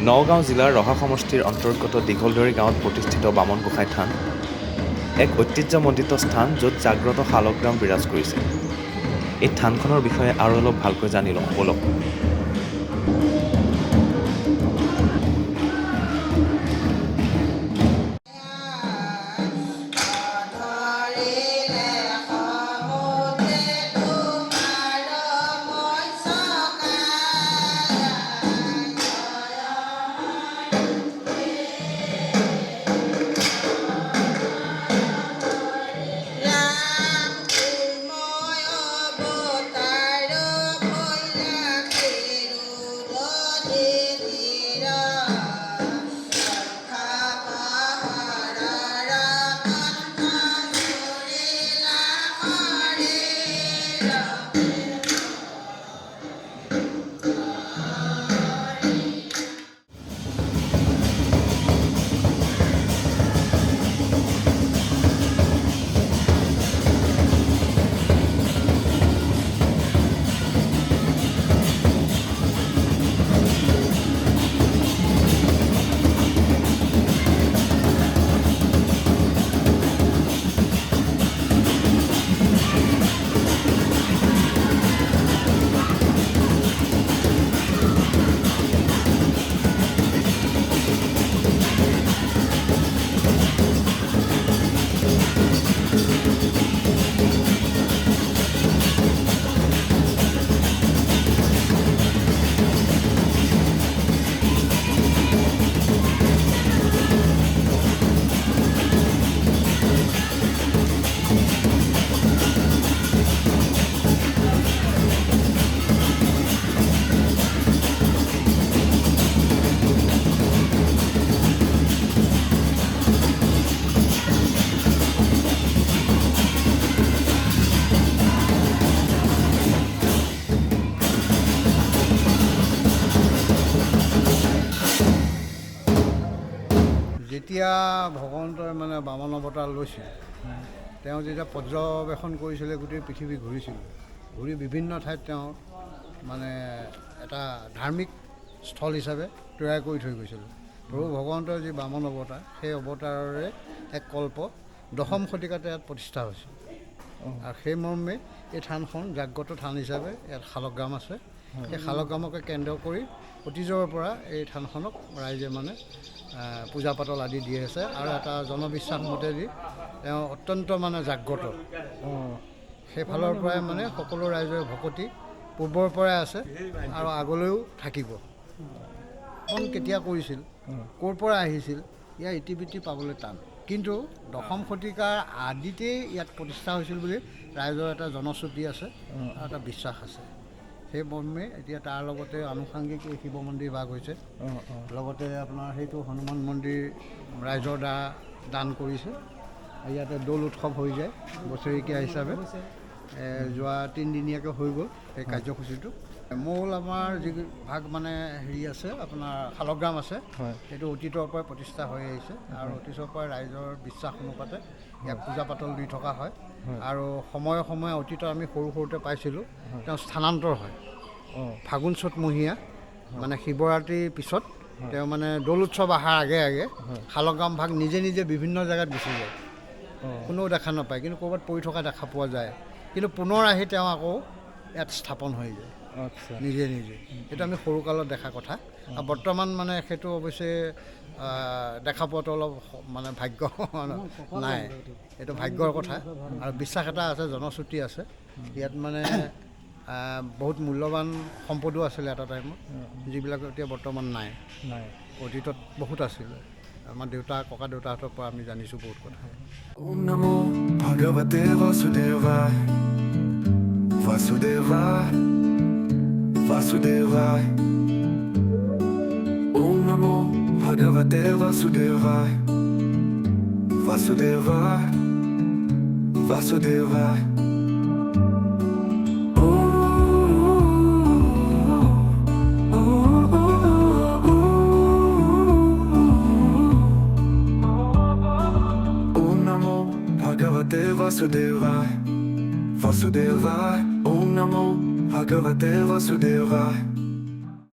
নগাঁও জিলাৰ ৰহা সমষ্টিৰ অন্তৰ্গত দীঘলদৰী গাঁৱত প্ৰতিষ্ঠিত বামন গোসাঁই থান এক ঐতিহ্যমণ্ডিত স্থান, য'ত জাগ্ৰত শালগ্ৰাম বিৰাজ কৰিছে। এই থানখনৰ বিষয়ে আৰু অলপ ভালকৈ জানি লওঁ বলক। যেতিয়া ভগৱন্তই বামন অৱতাৰ লৈছিল, তেওঁ যেতিয়া পৰ্যবেক্ষণ কৰিছিলে, গোটেই পৃথিৱী ঘূৰিছিল, ঘূৰি বিভিন্ন ঠাইত তেওঁ এটা ধাৰ্মিক স্থল হিচাপে তৈয়াৰ কৰি থৈ গৈছিল। প্ৰভু ভগৱন্তৰ যি বামন অৱতাৰ, সেই অৱতাৰৰে এক কল্প দশম শতিকাতে ইয়াত প্ৰতিষ্ঠা হৈছিল। আৰু সেই মৰ্মে এই থানখন জাগ্ৰত থান হিচাপে ইয়াত শালগ্ৰাম আছে। সেই শালগ্ৰামকে কেন্দ্ৰ কৰি অতীজৰ পৰা এই থানখনক ৰাইজে পূজা পাতল আদি দি আছে। আৰু এটা জনবিশ্বাস মতেদি তেওঁ অত্যন্ত জাগ্ৰত। সেইফালৰ পৰাই সকলো ৰাইজৰ ভকতি পূৰ্বৰ পৰাই আছে আৰু আগলৈও থাকিব। কেতিয়া কৰিছিল, ক'ৰ পৰা আহিছিল, ইয়াৰ ইতিবৃত্তি পাবলৈ টান। কিন্তু দশম শতিকাৰ আদিতেই ইয়াত প্ৰতিষ্ঠা হৈছিল বুলি ৰাইজৰ এটা জনশ্ৰুতি আছে আৰু এটা বিশ্বাস আছে। সেই মৰ্মে এতিয়া তাৰ লগতে আনুষাংগিক শিৱ মন্দিৰ ভাগ হৈছে। লগতে আপোনাৰ সেইটো হনুমান মন্দিৰ ৰাইজৰ দ্বাৰা দান কৰিছে। ইয়াতে দৌল উৎসৱ হৈ যায় বছৰেকীয়া হিচাপে। যোৱা 3 দিনীয়াকৈ হৈ গ'ল সেই কাৰ্যসূচীটো। মূল আমাৰ যি ভাগ হেৰি আছে, আপোনাৰ শালগ্ৰাম আছে, সেইটো অতীতৰ পৰাই প্ৰতিষ্ঠা হৈ আহিছে। আৰু অতীতৰ পৰাই ৰাইজৰ বিশ্বাস অনুপাতে ইয়াক পূজা পাতল দি থকা হয়। আৰু সময়ে সময়ে অতীতত আমি সৰুতে পাইছিলোঁ, তেওঁ স্থানান্তৰ হয়। ফাগুন চ'তমহীয়া শিৱৰাত্ৰিৰ পিছত তেওঁ দৌল উৎসৱ অহাৰ আগে আগে শালগ্ৰাম ভাগ নিজে নিজে বিভিন্ন জেগাত গুচি যায়। কোনেও দেখা নাপায়, কিন্তু ক'ৰবাত পৰি থকা দেখা পোৱা যায়। কিন্তু পুনৰ আহি তেওঁ আকৌ ইয়াত স্থাপন হৈ যায় নিজে নিজে। সেইটো আমি সৰুকালত দেখা কথা। আৰু বৰ্তমান সেইটো অৱশ্যে দেখা পোৱাটো অলপ ভাগ্য নাই। এইটো ভাগ্যৰ কথা। আৰু বিশ্বাস এটা আছে, জনশ্ৰুতি আছে। ইয়াত বহুত মূল্যৱান সম্পদো আছিলে এটা টাইমত, যিবিলাক এতিয়া বৰ্তমান নাই। অতীতত বহুত আছিলে। আমাৰ ককা দেউতাহঁতৰ পৰা আমি জানিছোঁ বহুত কথা। ওম নমো ভগৱতে বাসুদেৱায়, বাসুদেৱায়, বাসুদেৱায়। ওম নমো ভগৱতে বাসুদেৱায়, বাসুদেৱায়, বাসুদেৱায়। Vasudevaya, Vasudevaya, Om Namo Bhagavate Vasudevaya.